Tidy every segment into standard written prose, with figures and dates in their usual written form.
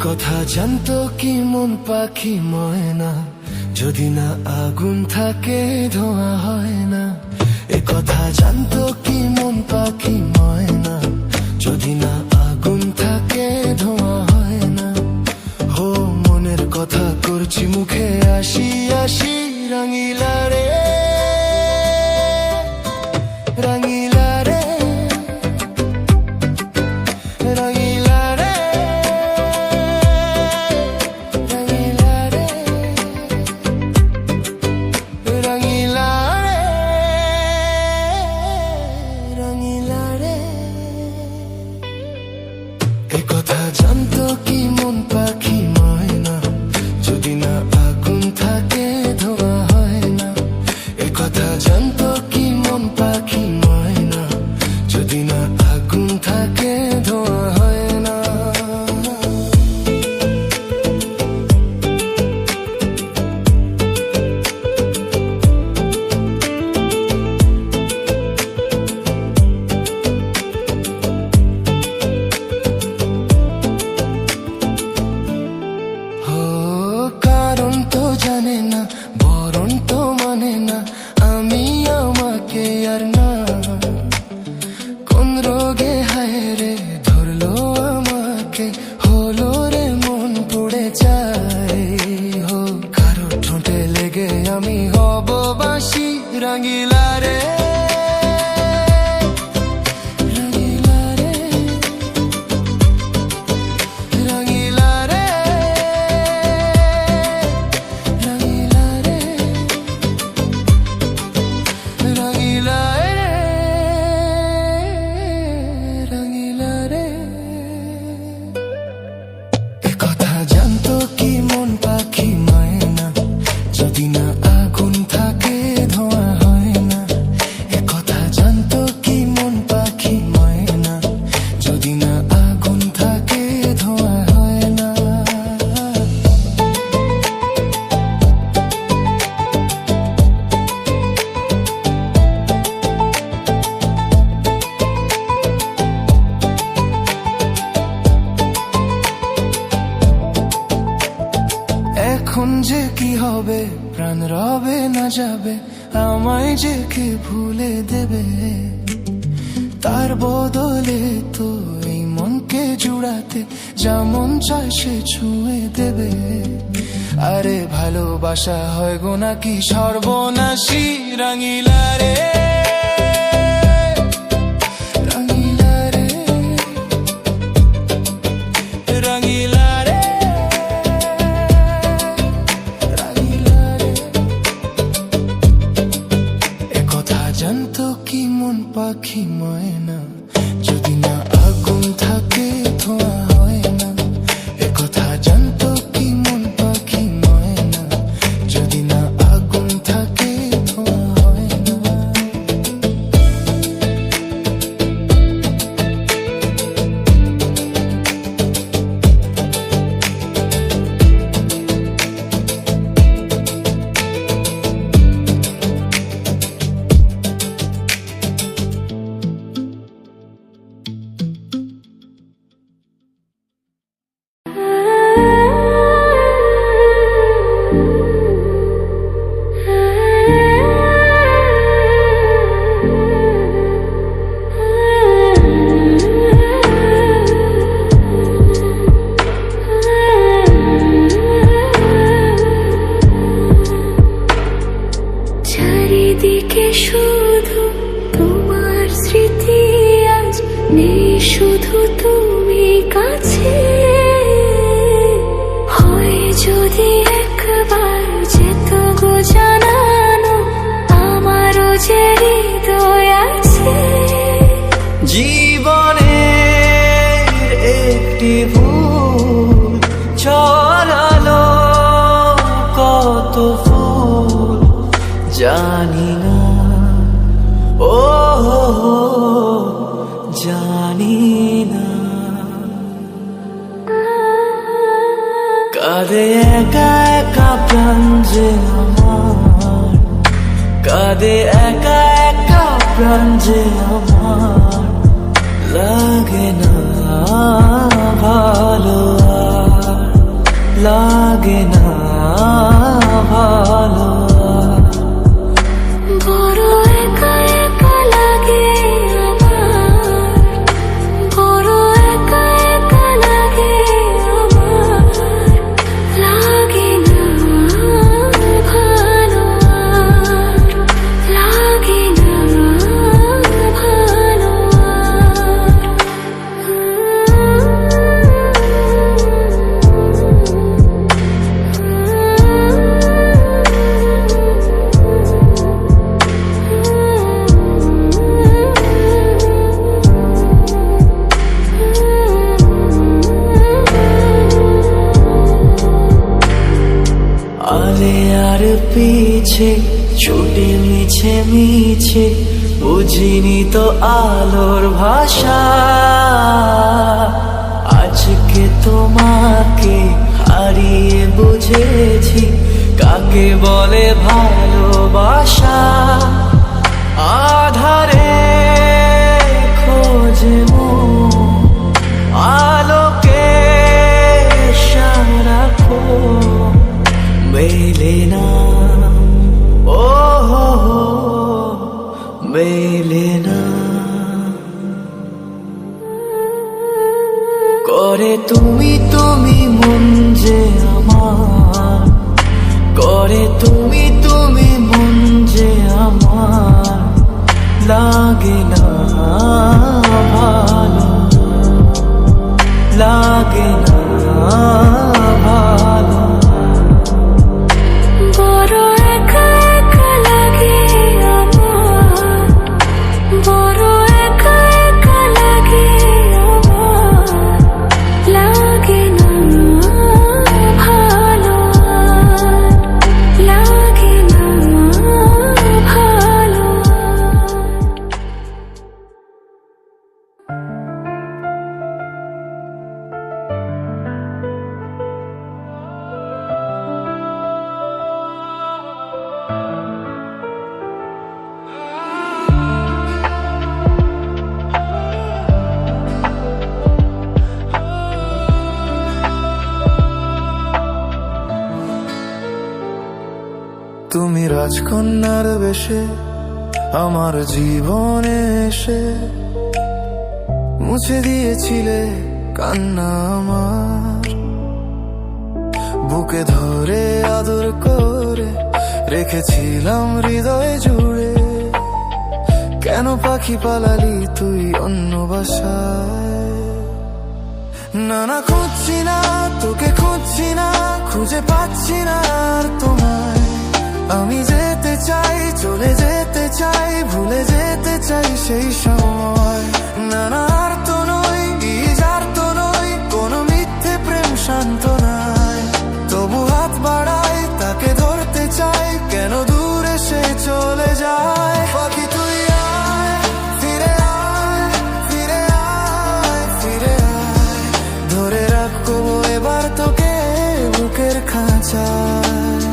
কথা জানতো কি মন পাখি ময়না, যদি না আগুন থাকে ধোঁয়া হয় না। এ কথা জানতো কি মন পাখি ময়না, যদি না আগুন থাকে ধোঁয়া হয় না। হো মনের কথা করছি মুখে আসি আসি, রাঙিলা রে রাঙিলা রে রাঙিলা রে রাঙিলা রে রাঙিলা রে রাঙিলা রে। এ কথা জানতো কি মন পাখি ময়না, যদি না আগুন থাকে ধোঁয়া হয় না। এ কথা জানতো কি মন পাখি ময়না, যদি না আগুন থাকে ধোঁয়া হয় না। কারণ তো জানে না, বরণ তো মানে না, আমি আমাকে আর না। কোন রোগে হায় রে ধরলো আমাকে, হলো রে মন পড়ে যায়। হো কারো ঠোঁটে লেগে আমি হব বাঁশি, রাঙিলা রে রাঙিলা রে রাঙিলা রে রাঙিলা রে রাঙিলা রে রাঙিলা রে। এ কথা জানতো কি মন পাখি ময়না, যদি না আগুন থাকে ধোঁয়া হয় না। এ কথা জানতো কি মন পাখি ময়না, যদি না আগুন থাকে ধোঁয়া হয় না। এখন যে কি হবে, প্রাণ রবে না যাবে, আমায় যে কে ভুলে দেবে। তার বদলে তো এই মনকে জুড়াতে যা মন চায় সে ছুঁয়ে দেবে। আরে ভালোবাসা হয় গো নাকি সর্বনাশী, রাঙিলা রে রাঙিলা রে রাঙিলা রে রাঙিলা রে। এ কথা জানতো কি মন পাখি ময়না, যদি না আগুন থাকে ধোঁয়া হয় না। এ কথা জানতো কি মন পাখি ময়না, যদি না আগুন থাকে ধোঁয়া হয় না। চারিদিকে শুধু তোমার স্মৃতি, আজ নেই শুধু তুমি কাছে। হয় যদি একবার যেত গো জানানো, আমারও যে হৃদয় আছে। জীবনের একটি ভুল ছড়ালো কত ফুল, জানি না ও জানি না। কাঁদে একা একা প্রাণ যে আমার, কাঁদে একা একা প্রাণ যে আমার, লাগে না ভালো আর। লাগে না ভালো। বড় একা একা লাগে আমার, বড় একা একা লাগে আমার, লাগে না ভালো, লাগে না ভালো। আলে আর পিছে ছুটে মিছে মিছে বুঝিনি তো আলোর ভাষা। আজকে তোমাকে হারিয়ে বুঝেছি কাকে বলে ভালোবাসা। আধারে খোঁজে মন আলোকে সারাক্ষণ মেলে না, ও হো হো, মেলে না। করে তুমি তুমি মন যে আমার, করে তুমি তুমি মন যে আমার, লাগে না ভালো, লাগে না ভালো। বড় একা একা লাগে আমার, বড় একা একা লাগে আমার, লাগে না ভালো, লাগে না ভালো। তুমি রাজকন্যার বেশে আমার জীবনে এসে মুছে দিয়েছিলে কান্না আমার। বুকে ধরে আদর করে রেখেছিলাম হৃদয়ে জুড়ে। কেন পাখি পালালি তুই অন্য বাসায়? না না খুঁজছি না তোকে, খুঁজছি না, খুঁজে পাচ্ছি না আর তোমায়। আমি যেতে চাই, চলে যেতে চাই, ভুলে যেতে চাই সেই সময়। না না আর তো নই, আর তো নই, কোনো মিথ্যে প্রেম শান্ত নাই। তবু হাত বাড়াই, তাকে ধরতে চাই, কেন দূরে সে চলে যায়। পাখি তুই আয়, ফিরে আয়, ফিরে আয়, ফিরে আয়। ধরে রাখবো এবার তোকে বুকের খাঁচায়।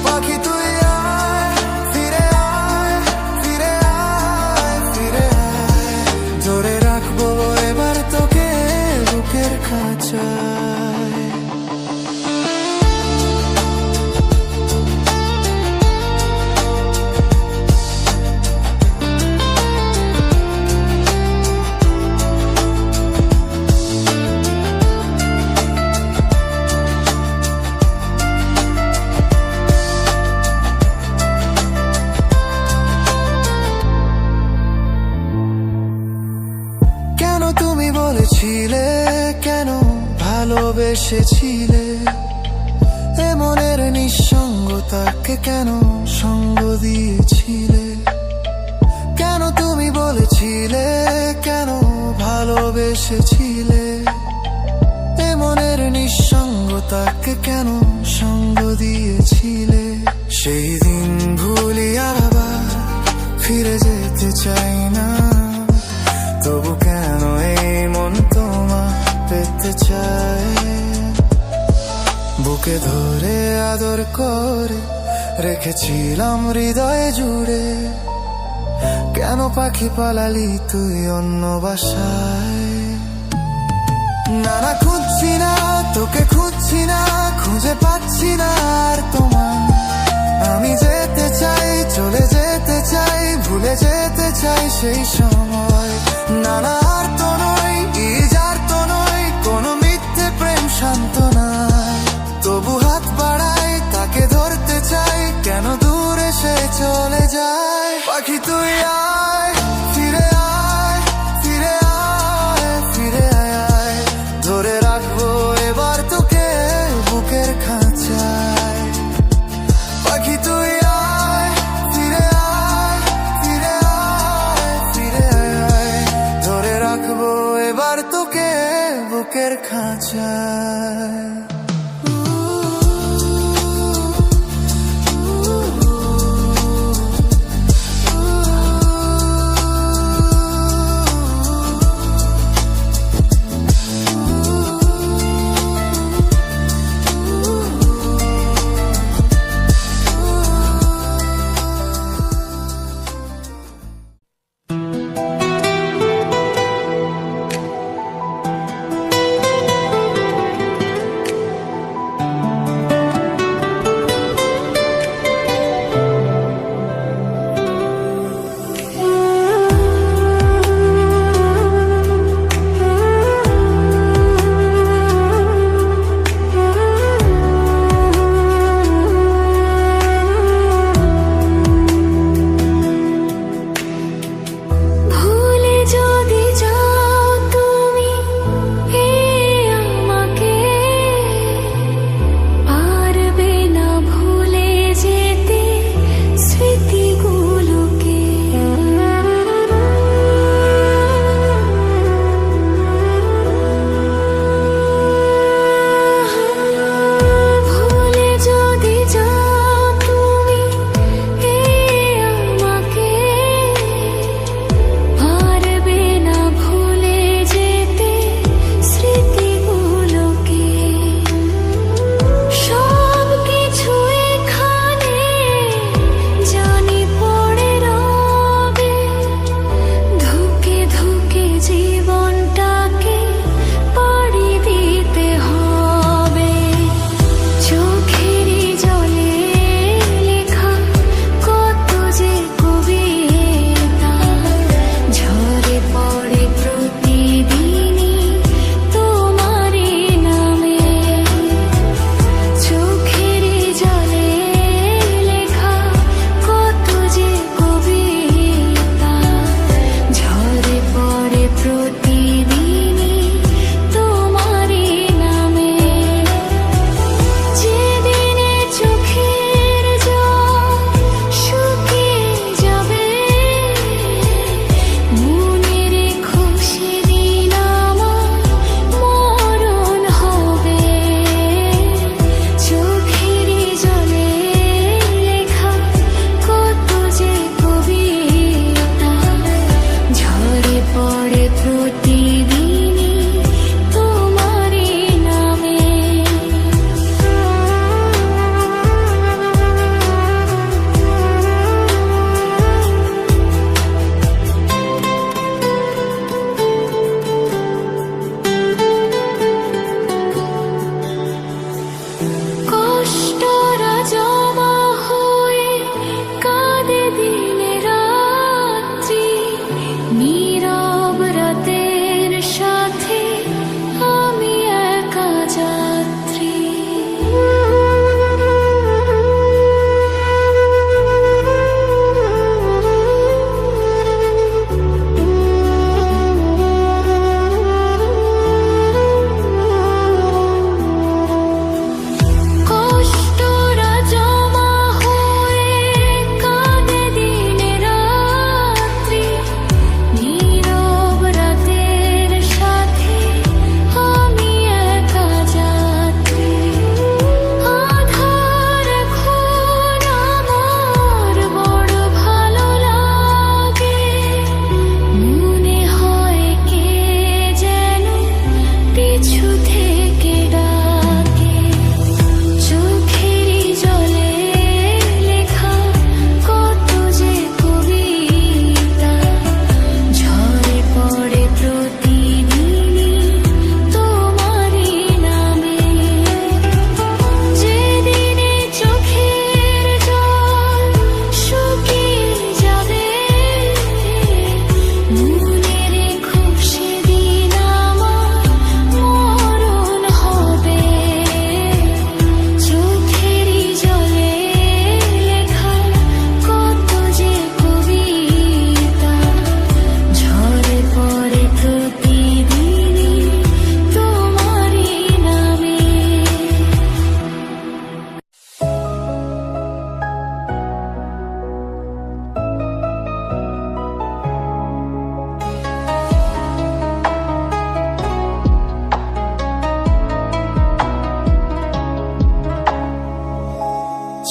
পাখি তুই আয়, ফিরে আয়, ফিরে আয়, ফিরে আয়। ধরে রাখবো এবার তোকে বুকের খাঁচায়। কেন তুমি বলেছিলে, কেন ভালোবেসেছিলে, এ মনের নিঃসঙ্গতাকে কেন সঙ্গ দিয়েছিলে? কেন তুমি বলেছিলে, কেন ভালোবেসেছিলে, এ মনের নিঃসঙ্গতাকে কেন সঙ্গ দিয়েছিলে? সেই দিন ভুলি আবার ফিরে যেতে চাই না, তবু কেন এই মন তোমার পেতে চায়? বুকে ধরে আদর করে রেখেছিলাম হৃদয়ে জুড়ে। কেন পাখি পালালি তুই অন্য বাসায়? না না খুঁজছি না তোকে, খুঁজছি না, খুঁজে পাচ্ছি না আর তোমার। আমি যেতে চাই, চলে যেতে চাই, ভুলে যেতে চাই সেই সময়। না না আর তো নয়, যার তো নয়, কোনো মিথ্যে প্রেম শান্ত নয়। তবু হাত বাড়াই, তাকে ধরতে চাই, কেন দূরে সে চলে যায়। পাখি তুই আয়, ফিরে আয়, ফিরে আয়, ফিরে আয়, ধরে রাখবো এবার তোকে বুকের খাঁচায়। পাখি তুই আয়, ফিরে আয়, ফিরে আয়, ফিরে আয়, ধরে রাখবো এবার তোকে বুকের খাঁচায়।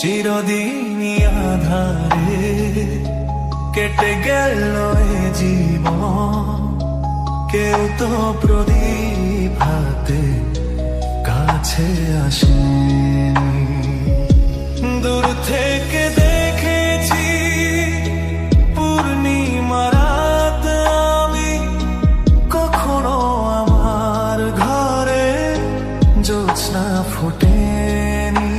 চিরদিনই আধারে কেটে গেল এ জীবন, কেউ তো প্রদীপ হাতে কাছে আসেনি। দূর থেকে দেখেছি পূর্ণিমা রাত আমি, কখনো আমার ঘরে জ্যোৎস্না ফোটেনি।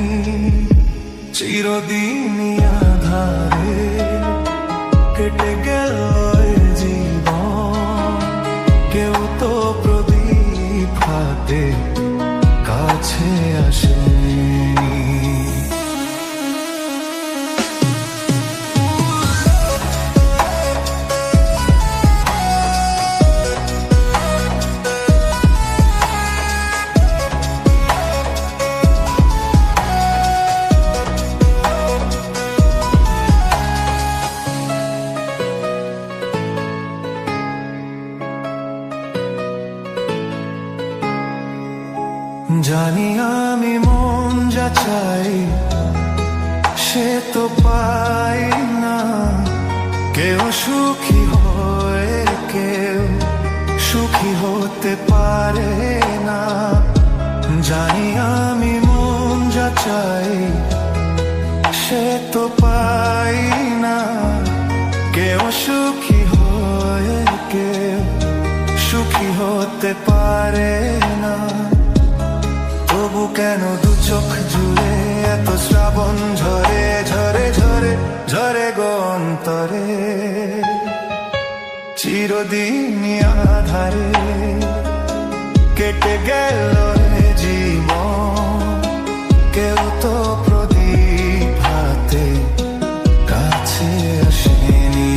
চিরদিনই আধারে কেটে গেল এ জীবন, কেউ তো প্রদীপ হাতে কাছে আসেনি। জানি আমি মন যা চাই সে তো পাই না, কেউ সুখী হয় কেউ সুখী হতে পারে না। জানি আমি মন যা চাই সে তো পাই না, কেউ সুখী হয় কেউ সুখী হতে পারে না। তবু কেন দু চোখ জুড়ে এত শ্রাবণ ঝরে ঝরে ঝরে ঝরে গো অন্তরে। চিরদিনই আধারে কেটে গেল এ জীবন, কেউ তো প্রদীপ হাতে কাছে আসেনি।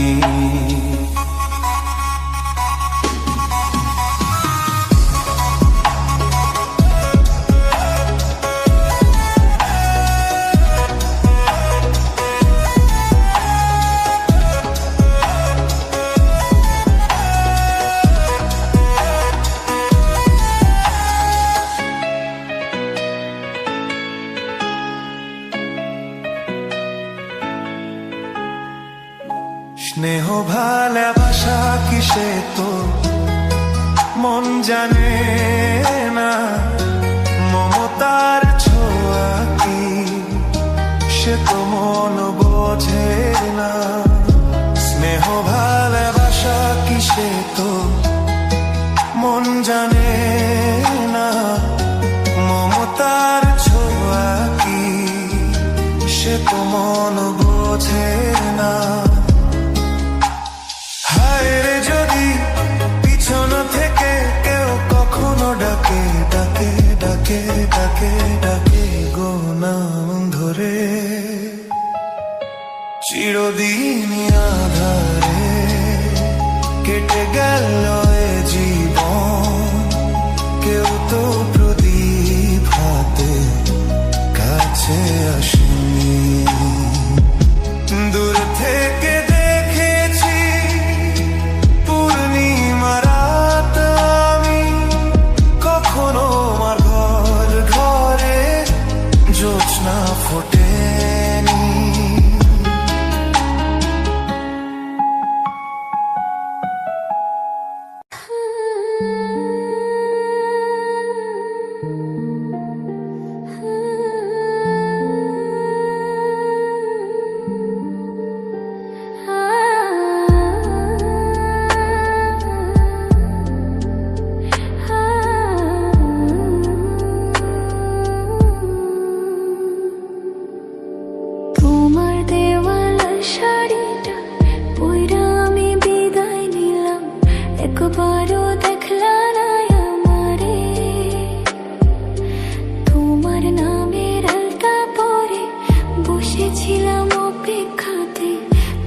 স্নেহ ভালোবাসা কিসে তো মন জানে না, মমতার ছোঁয়া কি সে তো মন বোঝে না। স্নেহ ভালোবাসা কিসে তো মন জানে না, মমতার ছোঁয়া কি সে তো মন বোঝে না। হায়রে যদি পিছন থেকে কেউ কখনো ডাকে ডাকে ডাকে ডাকে ডাকে গো নাম ধরে। চিরদিনই আধারে কেটে গেল এ জীবন, কেউ তো প্রদীপ হাতে কাছে আসেনি। দূর থেকে দেখেছি পূর্ণিমা রাত আমি, কখনো আমার ঘর ঘরে জ্যোৎস্না ফোটেনি।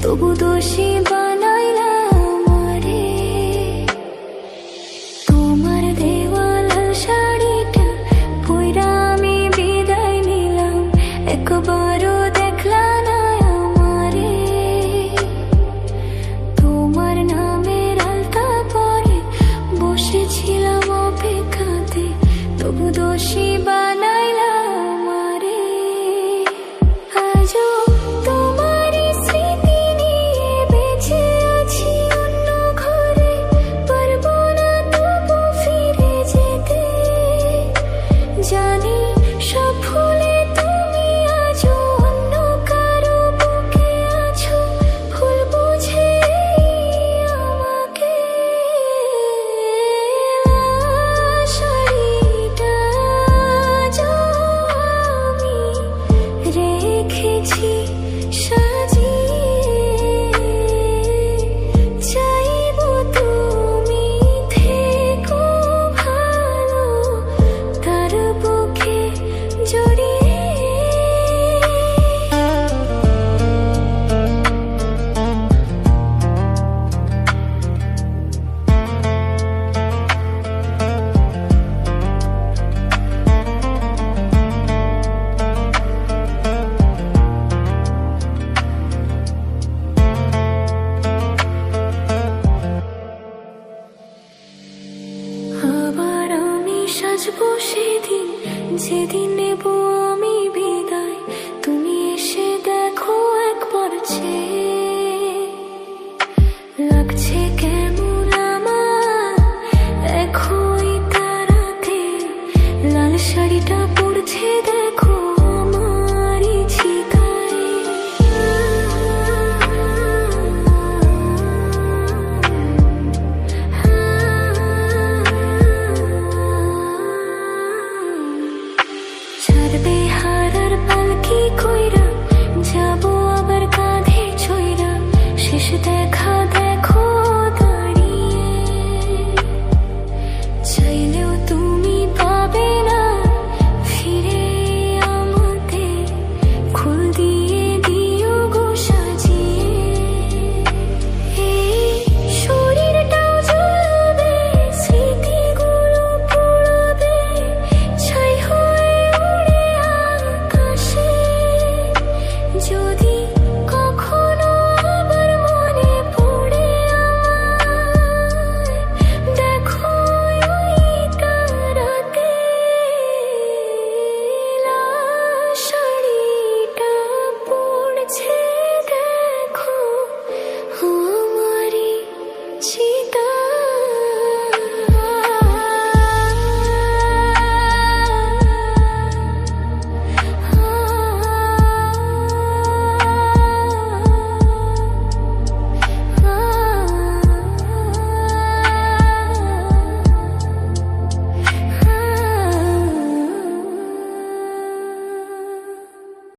তবু দোষী বানাইলাম আমারে। তোমার দেওয়া লাল শাড়িটা পইরা আমি বিদায় নিলাম, একবারও দেখলা না আমারে। তোমার নামের আলতা পরে বসেছিলাম অপেক্ষাতে, তবু দোষী বানাইলাম আমারে। সাজবো সেদিন, যেদিন নেব আমি বিদায়। তুমি এসে দেখো একবার চেয়ে, লাগছে কেমন আমার এখন তারাতে। লাল শাড়িটা পড়ছে দেখো আমারই ছিকায়। ছাড়বে হারার পালকি কইরা, যাবো আবার কাঁধে ছইরা। শেষ দেখা